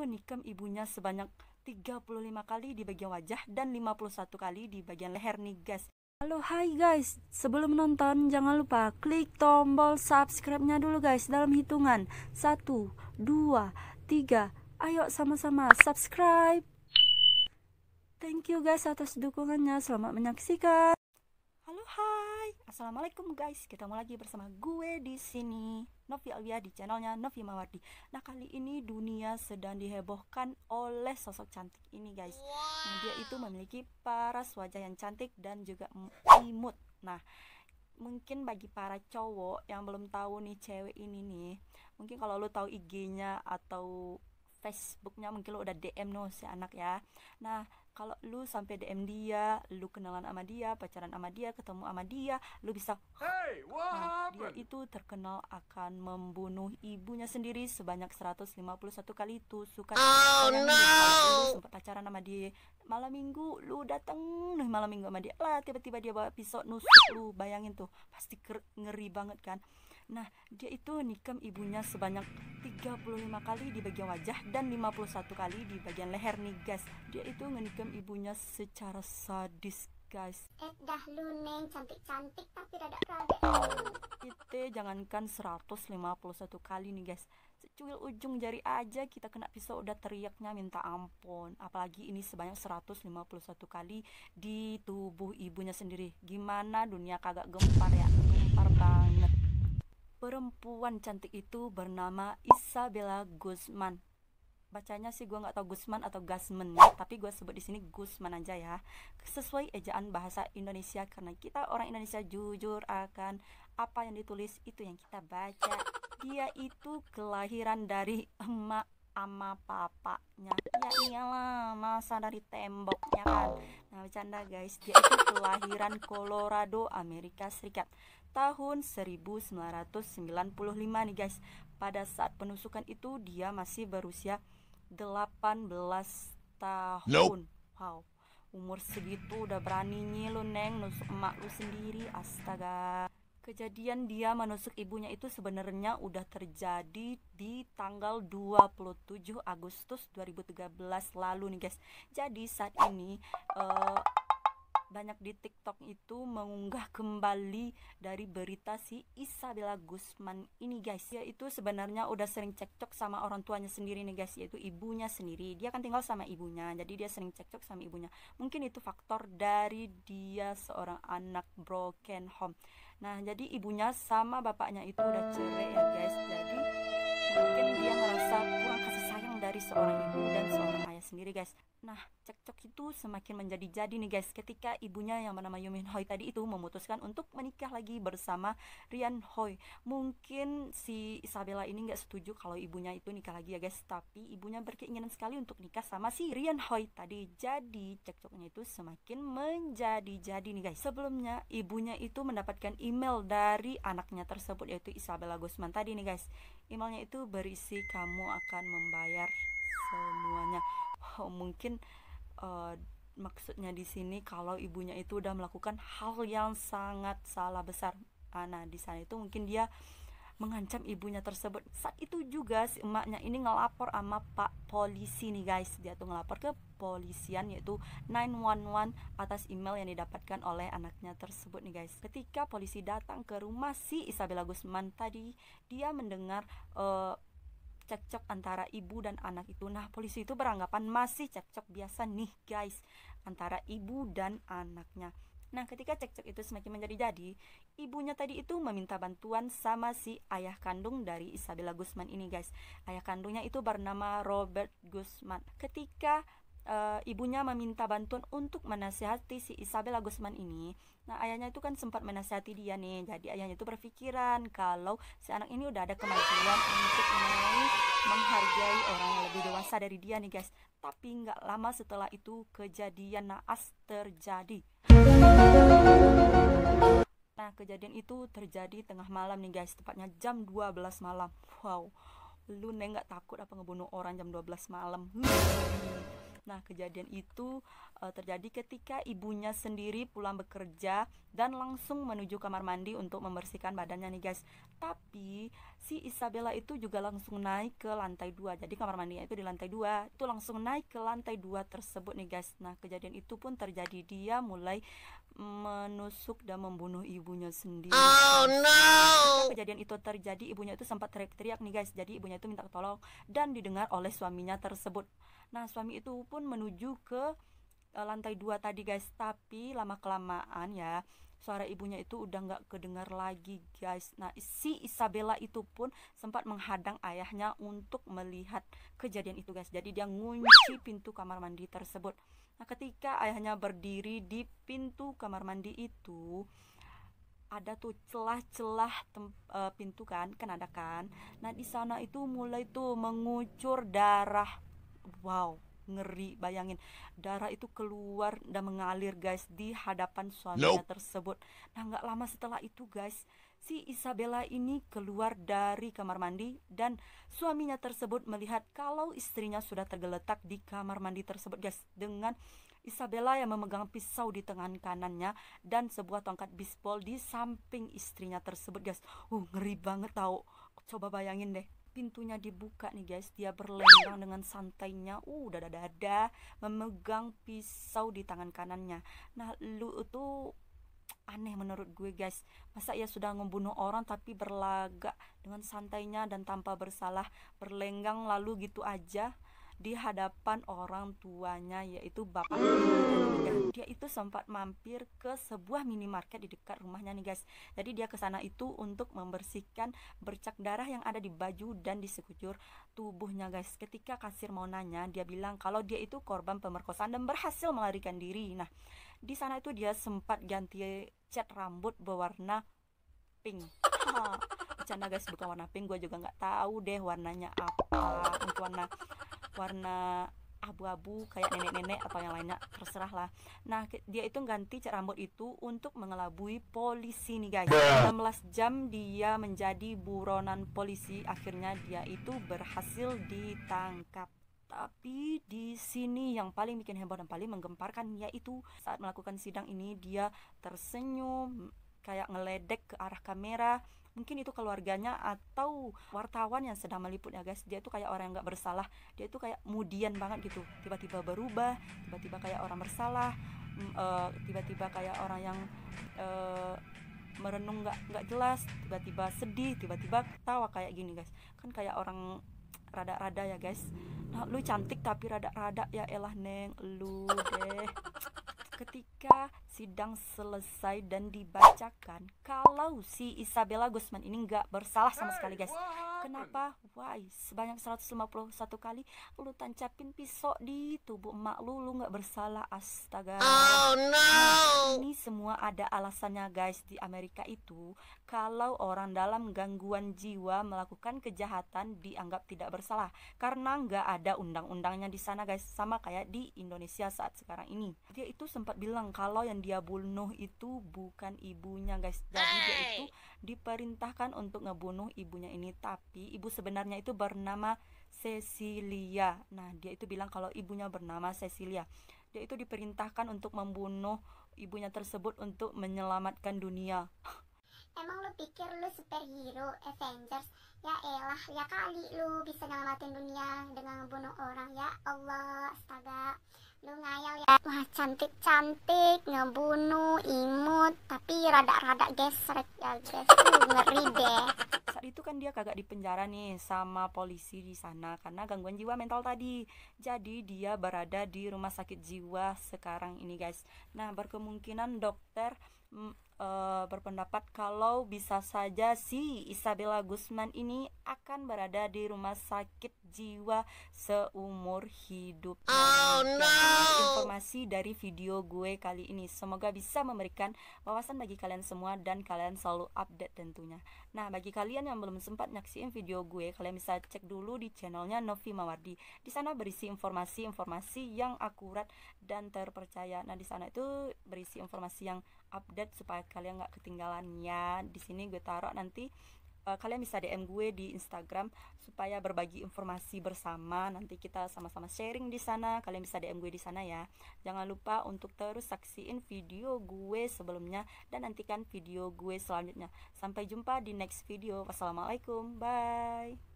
nikam ibunya sebanyak 35 kali di bagian wajah dan 51 kali di bagian leher nih guys. Halo, hai guys, sebelum nonton jangan lupa klik tombol subscribe-nya dulu guys. Dalam hitungan 1, 2, 3, ayo sama-sama subscribe. Thank you guys atas dukungannya, selamat menyaksikan. Halo, hai, assalamualaikum guys, ketemu lagi bersama gue di sini, Novi Alvia, di channelnya Novi Mawardi. Nah, kali ini dunia sedang dihebohkan oleh sosok cantik ini guys. Nah, dia itu memiliki paras wajah yang cantik dan juga imut. Nah, mungkin bagi para cowok yang belum tahu nih cewek ini nih, mungkin kalau lu tahu IG-nya atau Facebooknya mungkin lu udah DM no si anak ya. Nah, kalau lu sampai DM dia, lu kenalan sama dia, pacaran sama dia, ketemu sama dia, lu bisa nah, dia itu terkenal akan membunuh ibunya sendiri sebanyak 151 kali tusukan. Bayangin kalau lu sempat pacaran sama dia, malam minggu lu dateng nih malam minggu sama dia lah, tiba-tiba dia bawa pisau nusuk lu. Bayangin tuh, pasti ngeri banget kan. Nah, dia itu nikam ibunya sebanyak 35 kali di bagian wajah dan 51 kali di bagian leher nih guys. Dia itu ngenikam ibunya secara sadis guys. Dah lu neng cantik-cantik tapi rada rada. Kita jangankan 151 kali nih guys, secuil ujung jari aja kita kena pisau udah teriaknya minta ampun. Apalagi ini sebanyak 151 kali di tubuh ibunya sendiri. Gimana dunia kagak gempar ya? Gempar banget. Perempuan cantik itu bernama Isabella Guzman. Bacanya sih gue nggak tahu Guzman atau Guzman ya, tapi gue sebut di sini Guzman aja ya, sesuai ejaan bahasa Indonesia, karena kita orang Indonesia jujur akan apa yang ditulis itu yang kita baca. Dia itu kelahiran dari emak ama papanya. Ya iyalah, masa dari temboknya kan. Nah, bercanda guys, dia itu kelahiran Colorado, Amerika Serikat, tahun 1995 nih guys. Pada saat penusukan itu dia masih berusia 18 tahun. Nope. Wow, umur segitu udah beraninya lu neng nusuk emak lu sendiri, astaga. Kejadian dia menusuk ibunya itu sebenarnya udah terjadi di tanggal 27 Agustus 2013 lalu nih guys. Jadi saat ini banyak di TikTok itu mengunggah kembali dari berita si Isabella Guzman ini guys. Dia itu sebenarnya udah sering cekcok sama orang tuanya sendiri nih guys, yaitu ibunya sendiri. Dia kan tinggal sama ibunya, jadi dia sering cekcok sama ibunya. Mungkin itu faktor dari dia seorang anak broken home. Nah, jadi ibunya sama bapaknya itu udah cerai ya guys. Jadi mungkin dia ngerasa kurang kasih sayang dari seorang ibu dan seorang ayah sendiri guys. Nah, cekcok itu semakin menjadi-jadi nih guys, ketika ibunya yang bernama Yoo Min Hoy tadi itu memutuskan untuk menikah lagi bersama Ryan Hoy. Mungkin si Isabella ini nggak setuju kalau ibunya itu nikah lagi ya guys, tapi ibunya berkeinginan sekali untuk nikah sama si Ryan Hoy tadi. Jadi cekcoknya itu semakin menjadi-jadi nih guys. Sebelumnya ibunya itu mendapatkan email dari anaknya tersebut, yaitu Isabella Guzman tadi nih guys. Emailnya itu berisi kamu akan membayar semuanya. Oh, mungkin maksudnya di sini kalau ibunya itu udah melakukan hal yang sangat salah besar. Nah, di sana itu mungkin dia mengancam ibunya tersebut. Saat itu juga si emaknya ini ngelapor sama Pak Polisi nih guys. Dia tuh ngelapor ke polisian, yaitu 911, atas email yang didapatkan oleh anaknya tersebut nih guys. Ketika polisi datang ke rumah si Isabella Guzman tadi, dia mendengar cekcok antara ibu dan anak itu. Nah, polisi itu beranggapan masih cekcok biasa nih guys antara ibu dan anaknya. Nah, ketika cekcok itu semakin menjadi-jadi, ibunya tadi itu meminta bantuan sama si ayah kandung dari Isabella Guzman ini guys. Ayah kandungnya itu bernama Robert Guzman. Ketika ibunya meminta bantuan untuk menasihati si Isabella Guzman ini, nah ayahnya itu kan sempat menasihati dia nih. Jadi ayahnya itu berpikiran kalau si anak ini udah ada kemajuan untuk mulai menghargai orang yang lebih dewasa dari dia nih guys. Tapi nggak lama setelah itu kejadian naas terjadi. Nah, kejadian itu terjadi tengah malam nih guys, tepatnya jam 12 malam. Wow, lu neng nggak takut apa ngebunuh orang jam 12 malam? Nah, kejadian itu terjadi ketika ibunya sendiri pulang bekerja dan langsung menuju kamar mandi untuk membersihkan badannya nih guys. Tapi si Isabella itu juga langsung naik ke lantai 2. Jadi kamar mandinya itu di lantai 2. Itu langsung naik ke lantai 2 tersebut nih guys. Nah, kejadian itu pun terjadi, dia mulai menusuk dan membunuh ibunya sendiri. Oh no! Ketika kejadian itu terjadi, ibunya itu sempat teriak-teriak nih guys. Jadi ibunya itu minta tolong dan didengar oleh suaminya tersebut. Nah, suami itu pun menuju ke lantai 2 tadi guys. Tapi lama kelamaan ya, suara ibunya itu udah nggak kedengar lagi guys. Nah, si Isabella itu pun sempat menghadang ayahnya untuk melihat kejadian itu guys. Jadi dia ngunci pintu kamar mandi tersebut. Nah, ketika ayahnya berdiri di pintu kamar mandi itu, ada tuh celah-celah pintu kan ada kan. Nah, di sana itu mulai tuh mengucur darah. Wow, ngeri, bayangin darah itu keluar dan mengalir guys di hadapan suaminya tersebut. Nah, nggak lama setelah itu guys, si Isabella ini keluar dari kamar mandi dan suaminya tersebut melihat kalau istrinya sudah tergeletak di kamar mandi tersebut guys, dengan Isabella yang memegang pisau di tangan kanannya dan sebuah tongkat bisbol di samping istrinya tersebut guys. Ngeri banget tau. Coba bayangin deh, pintunya dibuka nih guys, dia berlenggang dengan santainya, dada-dada memegang pisau di tangan kanannya. Nah, lu itu aneh menurut gue guys. Masa ia sudah membunuh orang tapi berlagak dengan santainya dan tanpa bersalah, berlenggang lalu gitu aja di hadapan orang tuanya, yaitu bapak. Dia itu sempat mampir ke sebuah minimarket di dekat rumahnya nih guys. Jadi dia ke sana itu untuk membersihkan bercak darah yang ada di baju dan di sekujur tubuhnya guys. Ketika kasir mau nanya, dia bilang kalau dia itu korban pemerkosaan dan berhasil melarikan diri. Nah, di sana itu dia sempat ganti cat rambut berwarna pink. Bercanda guys, bukan warna pink, gue juga nggak tahu deh warnanya apa. Untuk warna abu-abu kayak nenek-nenek atau yang lainnya, terserah lah. Nah, dia itu ganti cat rambut itu untuk mengelabui polisi nih guys. 16 jam dia menjadi buronan polisi, akhirnya dia itu berhasil ditangkap. Tapi di sini yang paling bikin heboh dan paling menggemparkan yaitu saat melakukan sidang ini dia tersenyum kayak ngeledek ke arah kamera. Mungkin itu keluarganya atau wartawan yang sedang meliput ya guys. Dia itu kayak orang yang gak bersalah. Dia itu kayak mudian banget gitu. Tiba-tiba berubah, tiba-tiba kayak orang bersalah, tiba-tiba kayak orang yang merenung gak jelas, tiba-tiba sedih, tiba-tiba ketawa kayak gini guys. Kan kayak orang rada-rada ya guys. Nah, lu cantik tapi rada-rada ya elah neng, lu deh. Ketika sidang selesai dan dibacakan kalau si Isabella Guzman ini nggak bersalah sama sekali guys. Kenapa? Why? Sebanyak 151 kali lu tancapin pisau di tubuh emak lu nggak bersalah, astaga. Oh no. Nah, ini semua ada alasannya guys. Di Amerika itu kalau orang dalam gangguan jiwa melakukan kejahatan dianggap tidak bersalah karena nggak ada undang-undangnya di sana guys, sama kayak di Indonesia saat sekarang ini. Dia itu sempat bilang kalau yang dia bunuh itu bukan ibunya guys. Jadi dia itu diperintahkan untuk ngebunuh ibunya ini, tapi ibu sebenarnya itu bernama Cecilia. Nah, dia itu bilang kalau ibunya bernama Cecilia. Dia itu diperintahkan untuk membunuh ibunya tersebut untuk menyelamatkan dunia. Emang lu pikir lu superhero Avengers? Ya elah, ya kali lu bisa nyelamatin dunia dengan membunuh orang. Ya Allah, astaga, lu ngayal ya. Wah, cantik-cantik, ngebunuh, imut, tapi rada-rada gesrek ya guys. Ngeri deh. Saat itu kan dia kagak dipenjara nih sama polisi di sana karena gangguan jiwa mental tadi. Jadi dia berada di rumah sakit jiwa sekarang ini guys. Nah, berkemungkinan dokter berpendapat kalau bisa saja si Isabella Guzman ini akan berada di rumah sakit jiwa seumur hidup. Informasi dari video gue kali ini semoga bisa memberikan wawasan bagi kalian semua dan kalian selalu update tentunya. Nah, bagi kalian yang belum sempat nyaksiin video gue, kalian bisa cek dulu di channelnya Novi Mawardi. Di sana berisi informasi-informasi yang akurat dan terpercaya. Nah, di sana itu berisi informasi yang update supaya kalian nggak ketinggalan ya. Di sini gue taruh nanti kalian bisa DM gue di Instagram supaya berbagi informasi bersama. Nanti kita sama-sama sharing di sana. Kalian bisa DM gue di sana ya. Jangan lupa untuk terus saksiin video gue sebelumnya dan nantikan video gue selanjutnya. Sampai jumpa di next video. Wassalamualaikum. Bye.